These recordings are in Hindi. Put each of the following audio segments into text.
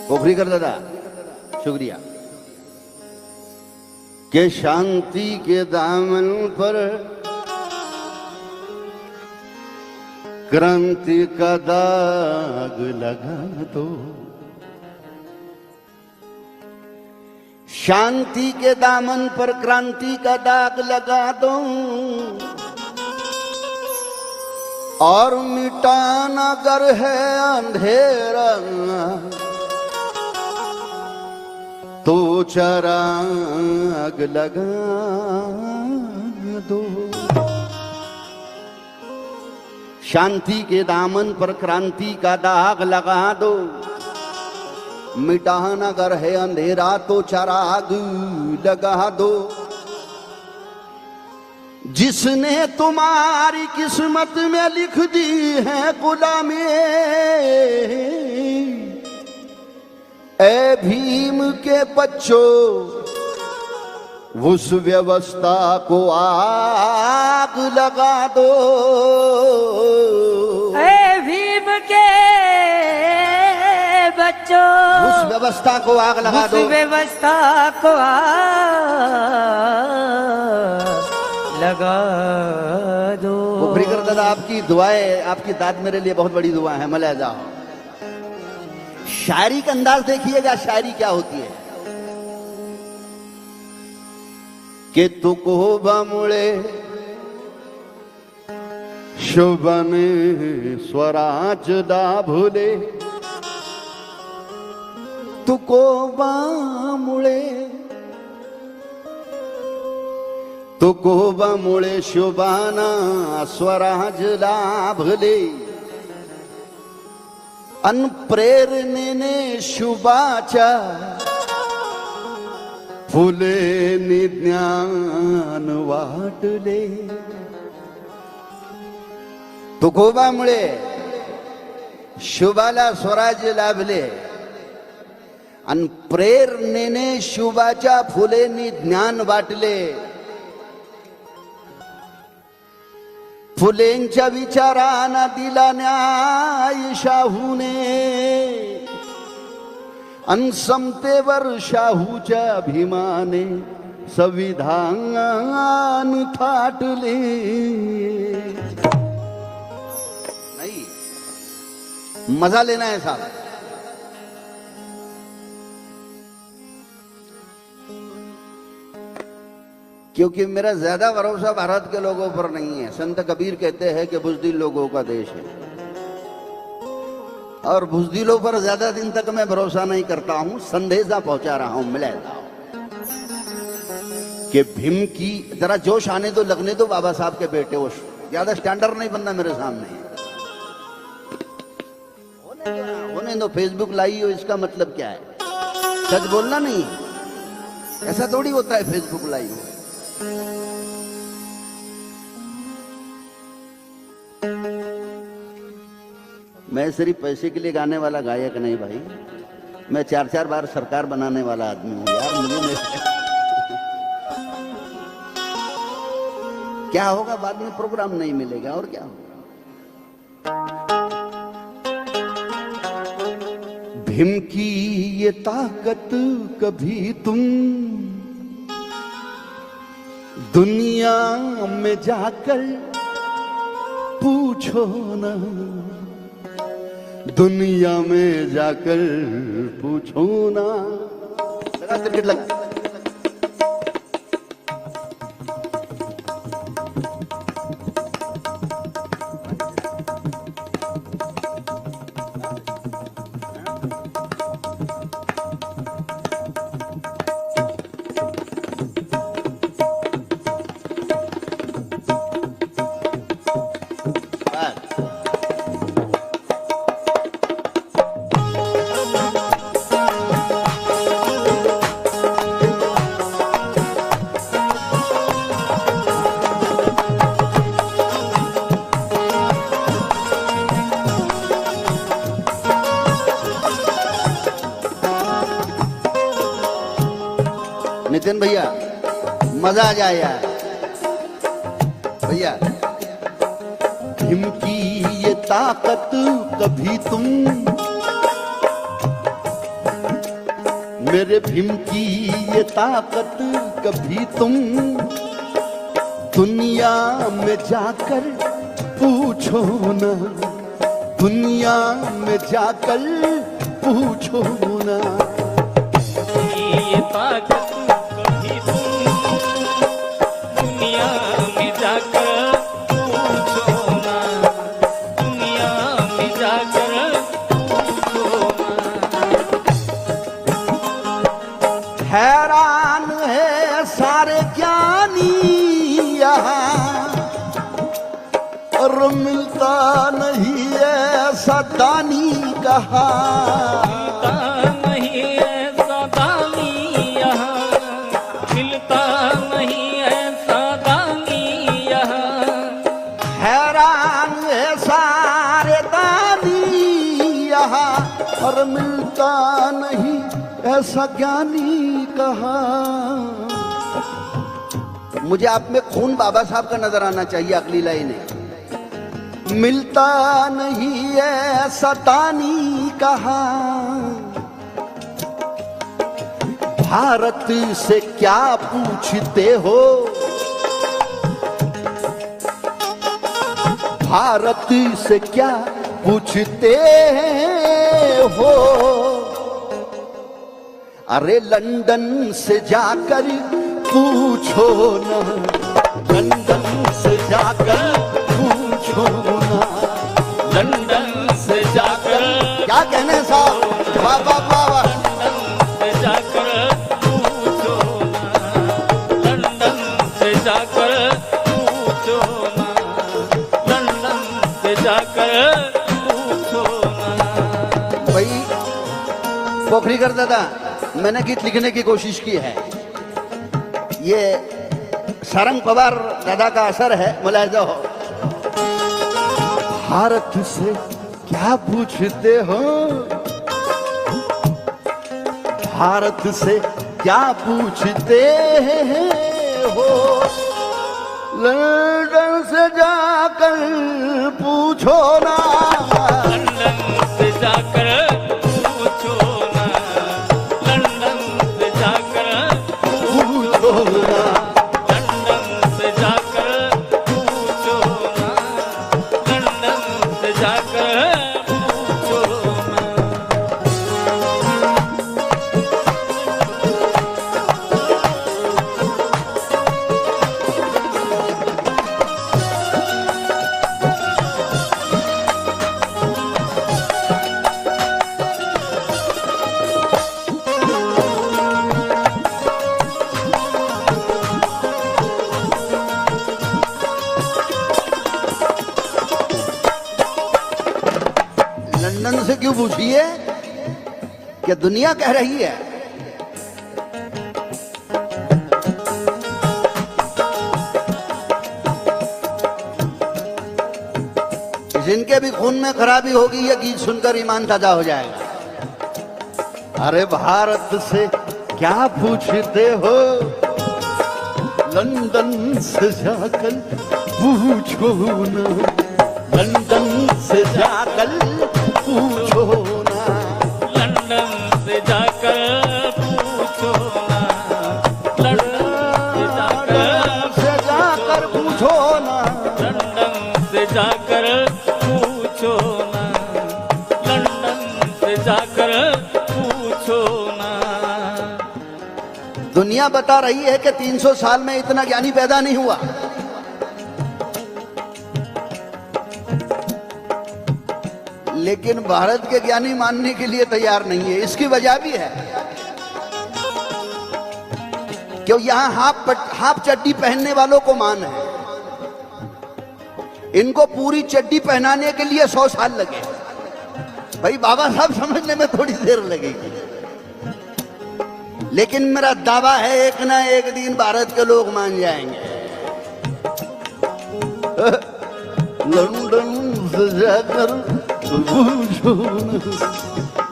कोफरीकर दादा शुक्रिया। के शांति के दामन पर क्रांति का दाग लगा दो, शांति के दामन पर क्रांति का दाग लगा दो, और मिटाना गर है अंधेरा तो चराग लगा दो। शांति के दामन पर क्रांति का दाग लगा दो, मिटाना गर है अंधेरा तो चराग लगा दो। जिसने तुम्हारी किस्मत में लिख दी है गुलामी, ए भीम के बच्चों उस व्यवस्था को आग लगा दो। ए भीम के बच्चों उस व्यवस्था को आग लगा दो, उस व्यवस्था को आग लगा दो। कोफरीकर दादा आपकी दुआएं, आपकी दाद मेरे लिए बहुत बड़ी दुआ है। मले जाओ, शायरी का अंदाज देखिएगा, शायरी क्या होती है। कि तुको बामुळे शोभने स्वराज दाभुले, तुको बामुळे तुको बामुळे शोभाना स्वराज लाभले, अन प्रेरणेने शुभाच्या फुले ज्ञान वाटले। तुकोबामुळे शुभाला स्वराज्य लाभले, अन प्रेरणेने शुभाच्या फुलेनी ज्ञान वाटले। फुलेंच्या विचारांना दिला न्याय शाहूने, अन समतेवर शाहूच्या भीमाने संविधान थाटले। नहीं, मजा लेना है साहब। क्योंकि मेरा ज्यादा भरोसा भारत के लोगों पर नहीं है। संत कबीर कहते हैं कि बुज़दिल लोगों का देश है, और बुज़दिलों पर ज्यादा दिन तक मैं भरोसा नहीं करता हूं। संदेशा पहुंचा रहा हूं, मिले कि भीम की जरा जोश आने दो, लगने दो बाबा साहब के बेटे। वो ज्यादा स्टैंडर्ड नहीं बनना मेरे सामने। होने दो, फेसबुक लाई हो इसका मतलब क्या है? सच बोलना नहीं, ऐसा थोड़ी होता है फेसबुक लाई हो। मैं सिर्फ पैसे के लिए गाने वाला गायक नहीं भाई, मैं 4-4 बार सरकार बनाने वाला आदमी हूं यार। मुझे क्या होगा बाद में? प्रोग्राम नहीं मिलेगा और क्या होगा। भीम की ये ताकत कभी तुम दुनिया में जाकर पूछो ना, दुनिया में जाकर पूछो ना। लगा क्रिकेट लगा। नितिन भैया मजा आ जाए यार। भैया भीम की ये ताकत कभी तुम, मेरे भीम की ये ताकत कभी तुम दुनिया में जाकर पूछो ना, दुनिया में जाकर पूछो ना। ये ताकत कभी तुम दुनिया में जाकर पूछो ना, दुनिया में जाकर पूछो ना। हैरान है सारे ज्ञानी यहाँ, और मिलता नहीं ऐसा दानी कहाँ। मिलता नहीं ऐसा दानी यहाँ, मिलता नहीं ऐसा दानी यहाँ। हैरान है सारे दानी यहाँ, और मिलता नहीं ऐसा ज्ञानी कहाँ। मुझे आप में खून बाबा साहब का नजर आना चाहिए। अगली लाइन है, मिलता नहीं ऐसा दानी कहाँ। भारत से क्या पूछते हो, भारत से क्या पूछते हो। अरे लंदन से जाकर पूछो ना, लंदन से जाकर पूछो ना, लंदन से जाकर क्या कहने साहब, वाह वाह वाह वाह। लंदन से जाकर पूछो ना, लंदन से जाकर पूछो ना, लंदन से जाकर पूछो ना। भाई पोखरीकर दादा, मैंने गीत लिखने की कोशिश की है। ये सारंग पवार दादा का असर है, मुलाहिजा हो। भारत से क्या पूछते हो, भारत से क्या पूछते हो। लंदन से जाकर पूछो ना, लंदन से जाकर पूछो ना, लंदन से जाकर पूछो ना। लंदन से जाकर पूछो ना, लंदन से जाकर पूछो ना। लंदन से क्यों पूछिए, क्या दुनिया कह रही है। जिनके भी खून में खराबी होगी, ये गीत सुनकर ईमान ताजा हो जाएगा। अरे भारत से क्या पूछते हो, लंदन से जाकर पूछो ना, लंदन से जाकर पूछो ना। लंदन से जाकर पूछो ना, लंदन से जाकर पूछो ना, लंदन से जाकर पूछो ना, लंदन से जाकर पूछो ना। दुनिया बता रही है कि 300 साल में इतना ज्ञानी पैदा नहीं हुआ। लेकिन भारत के ज्ञानी मानने के लिए तैयार नहीं है। इसकी वजह भी है, क्यों यहां हाफ चड्डी पहनने वालों को मान है। इनको पूरी चड्डी पहनाने के लिए 100 साल लगे। भाई बाबा साहब समझने में थोड़ी देर लगेगी, लेकिन मेरा दावा है एक ना एक दिन भारत के लोग मान जाएंगे। लंदन से जाकर पूछो ना,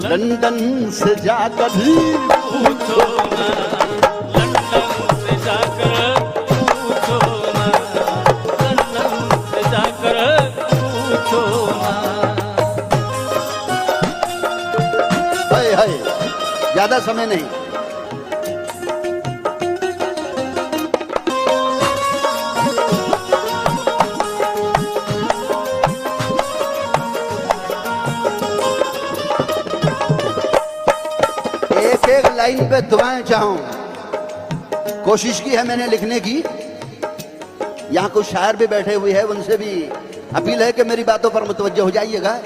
लंदन से जाकर पूछो ना, लंदन जाकर पूछो ना, लंदन से जाकर पूछो ना। हाय, ज्यादा समय नहीं। एक एक लाइन पे दुआएं चाहूं, कोशिश की है मैंने लिखने की। यहां कुछ शायर भी बैठे हुए हैं, उनसे भी अपील है कि मेरी बातों पर मुतवज्जो हो जाइएगा।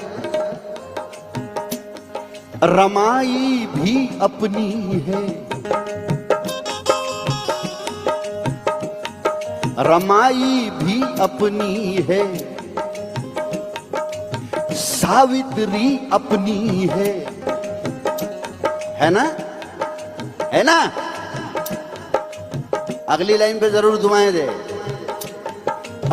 रमाई भी अपनी है, रमाई भी अपनी है, सावित्री अपनी है ना, है ना। अगली लाइन पे जरूर दुआएं दे।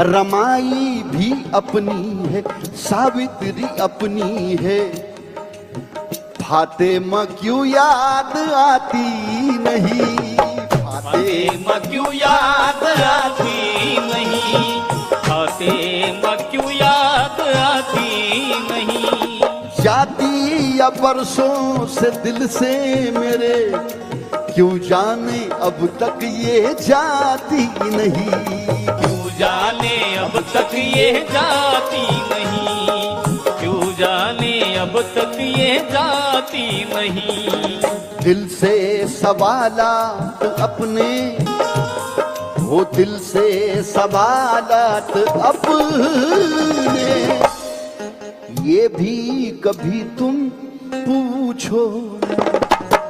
रमाई भी अपनी है, सावित्री अपनी है, फातिमा क्यों याद आती नहीं, फातिमा क्यों याद आती नहीं, फातिमा क्यों याद आती नहीं। जाती या बरसों से दिल से मेरे, क्यों जाने अब तक ये जाती नहीं, क्यों जाने अब तक ये जाती नहीं, क्यों जाने अब तक ये जाती नहीं। दिल से सवालात अपने, वो दिल से सवालात अपने, ये भी कभी तुम पूछो ना,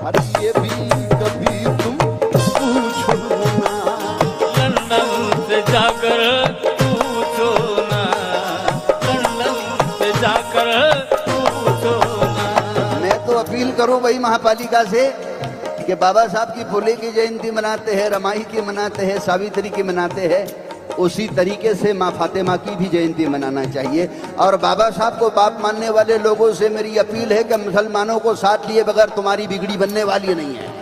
अरे ये भी कभी तुम पूछो ना, लंदन से जाकर पूछो ना, लंदन से जाकर पूछो ना। मैं तो अपील करूं भाई महापालिका से कि बाबा साहब की फुले की जयंती मनाते हैं, रमाई की मनाते हैं, सावित्री की मनाते हैं, उसी तरीके से माँ फातिमा की भी जयंती मनाना चाहिए। और बाबा साहब को बाप मानने वाले लोगों से मेरी अपील है कि मुसलमानों को साथ लिए बगैर तुम्हारी बिगड़ी बनने वाली नहीं है।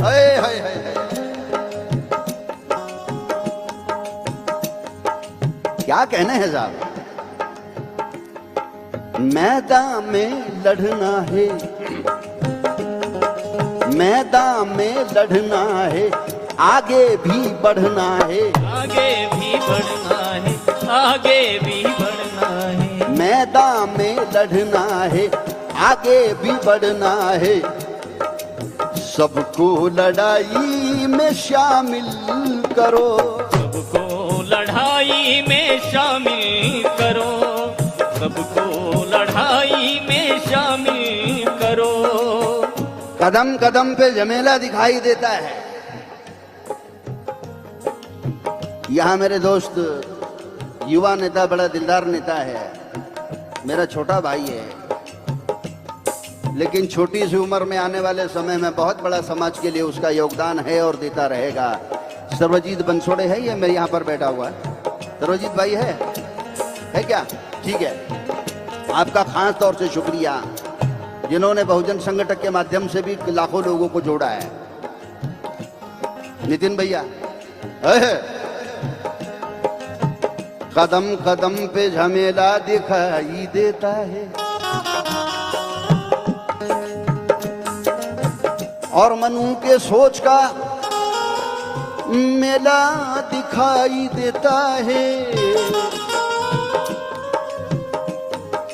हाय हाय हाय हाय। क्या कहना है साहब, मैदान में लड़ना है, मैदान में लड़ना है, आगे भी बढ़ना है, आगे भी बढ़ना है, आगे भी बढ़ना है। मैदान में लड़ना है, आगे भी बढ़ना है, सबको लड़ाई में शामिल करो, सबको लड़ाई में शामिल करो, सबको लड़ाई में शामिल करो। कदम कदम पे झमेला दिखाई देता है। यहां मेरे दोस्त युवा नेता, बड़ा दिलदार नेता है, मेरा छोटा भाई है, लेकिन छोटी सी उम्र में आने वाले समय में बहुत बड़ा समाज के लिए उसका योगदान है और देता रहेगा। सर्वजीत बंसोड़े है ये मेरे यहाँ पर बैठा हुआ है। सर्वजीत भाई है क्या? ठीक है, आपका खास तौर से शुक्रिया, जिन्होंने बहुजन संगठन के माध्यम से भी लाखों लोगों को जोड़ा है। नितिन भैया कदम कदम पे झमेला दिखाई देता है, और मनु के सोच का मेला दिखाई देता है।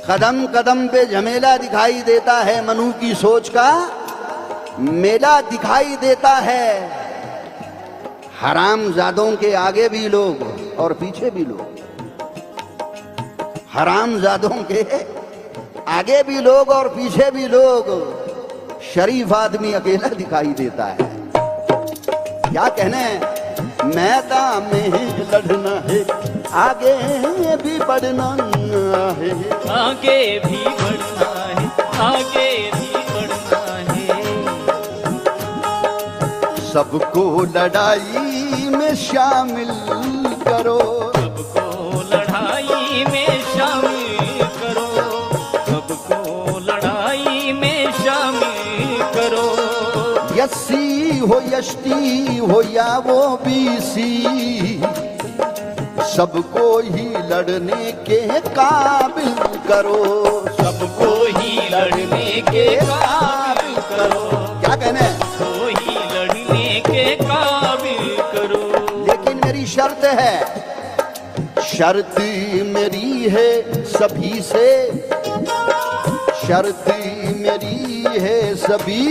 कदम कदम पे झमेला दिखाई देता है, मनु की सोच का मेला दिखाई देता है। हरामजादों के आगे भी लोग और पीछे भी लोग, हरामजादों के आगे भी लोग और पीछे भी लोग, शरीफ आदमी अकेला दिखाई देता है। क्या कहने, मैदान में लड़ना है, आगे भी बढ़ना है, आगे भी बढ़ना है, आगे भी बढ़ना है। सबको लड़ाई में शामिल करो, सबको लड़ाई हो यष्टि हो या वो बीसी, सबको ही लड़ने के काबिल करो, सबको ही लड़ने के काबिल करो, क्या कहने सबको ही लड़ने के काबिल करो। लेकिन मेरी शर्त है, शर्त मेरी है सभी से, शर्त मेरी है सभी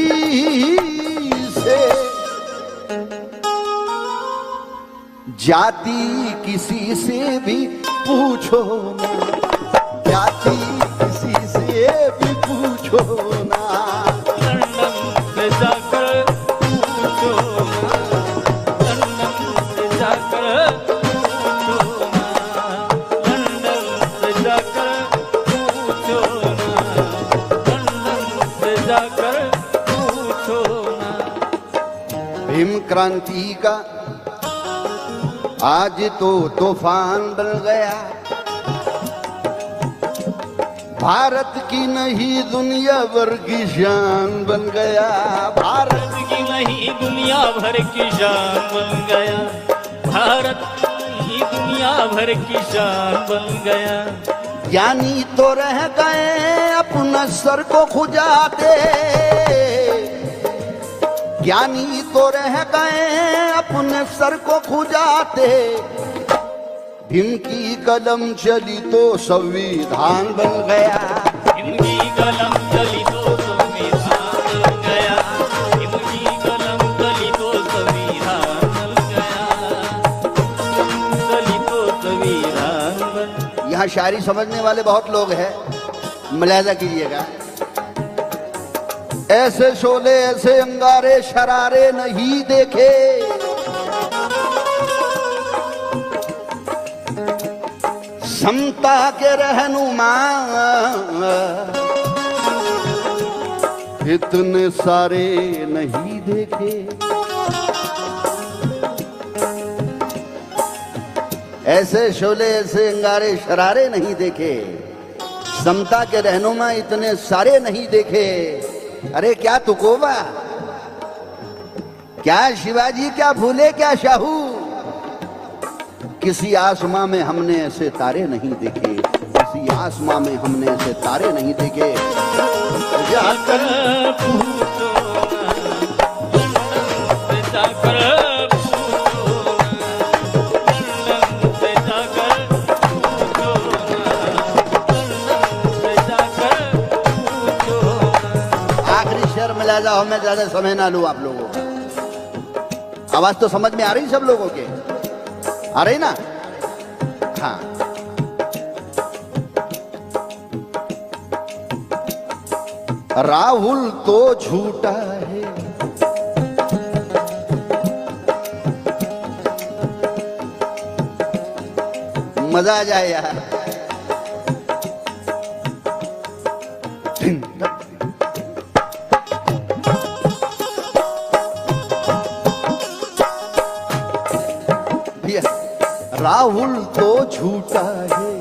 से, जाति किसी से भी पूछो ना, जाति किसी से भी पूछो ना, लंदन से जाकर पूछो ना, लंदन से जाकर पूछो ना, लंदन से जाकर पूछो ना, लंदन से जाकर पूछो ना। भीम क्रांति का आज तो तूफान बन गया, भारत की नहीं दुनिया भर की शान बन गया, भारत की नहीं दुनिया भर की शान बन गया, भारत की नहीं दुनिया भर की शान बन गया। ज्ञानी तो रह गए अपना सर को खुजाते, ज्ञानी तो रह गए अपने सर को खुजाते, भीम की कलम चली तो संविधान बन गया, इनकी कलम चली तो संविधान बन गया, इनकी कलम चली तो संविधान बन गया, चली तो संविधान बन। यहाँ शायरी समझने वाले बहुत लोग हैं, मुलाहिजा कीजिएगा। ऐसे शोले ऐसे अंगारे शरारे नहीं देखे, समता के रहनुमा इतने सारे नहीं देखे, ऐसे शोले ऐसे अंगारे शरारे नहीं देखे, समता के रहनुमा इतने सारे नहीं देखे। अरे क्या तुकोबा, क्या शिवाजी, क्या भूले, क्या शाहू, किसी आसमां में हमने ऐसे तारे नहीं देखे, किसी आसमां में हमने ऐसे तारे नहीं देखे। जाकर पूछो ना, लंदन से जाकर पूछो ना, लंदन से जाकर पूछो ना, लंदन से जाकर पूछो ना। आखिरी शेर मिला जाओ, मैं ज्यादा समय ना लूं आप लोगों का। आवाज तो समझ में आ रही सब लोगों के, आ रही ना? हाँ। राहुल तो झूठा है, मजा आ जाए यार। राहुल तो झूठा है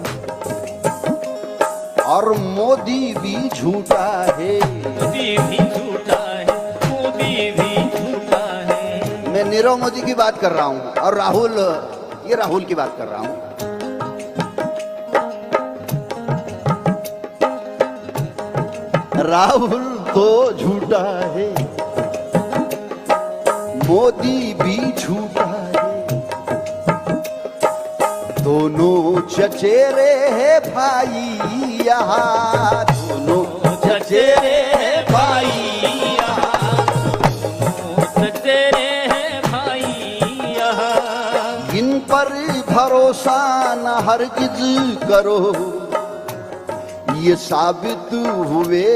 और मोदी भी झूठा है, मोदी भी झूठा है, मोदी भी झूठा है। मैं नीरव मोदी की बात कर रहा हूं और राहुल, ये राहुल की बात कर रहा हूं। राहुल तो झूठा है, मोदी भी झूठा है, दोनों चचेरे हैं भाई यहाँ, दोनों चचेरे हैं भाई यहाँ, दोनों चचेरे हैं भाई यहाँ। इन पर भरोसा न हरगिज करो, ये साबित हुए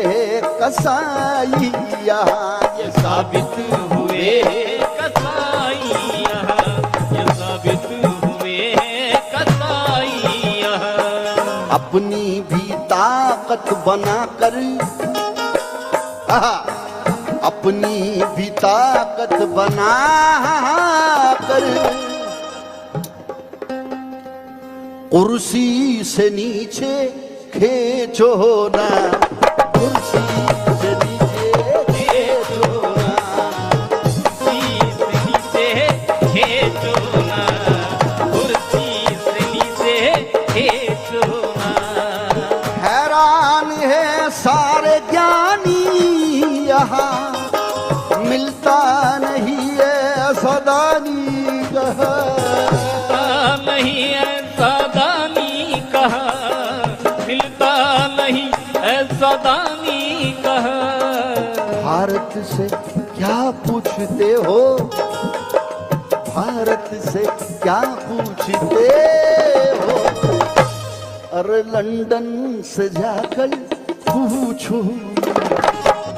कसाई यहाँ, ये साबित हुए कसाई यहाँ, ये साबित हुए कसाई यहाँ। अपनी भी ताकत बनाकर, अपनी भी ताकत बना कर कुर्सी से नीचे खींचो ना, कुर्सी से नीचे खींचो ना, ऐसा दानी कहा, नहीं ऐसा दानी कहा, मिलता नहीं ऐसा दानी कहा। भारत से क्या पूछते हो, भारत से क्या पूछते हो, अरे लंदन से जाकर पूछो,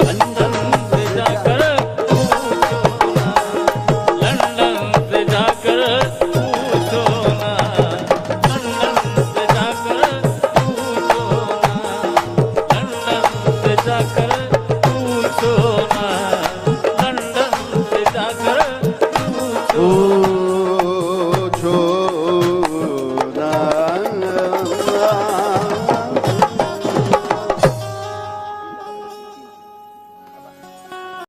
लंदन से जाकर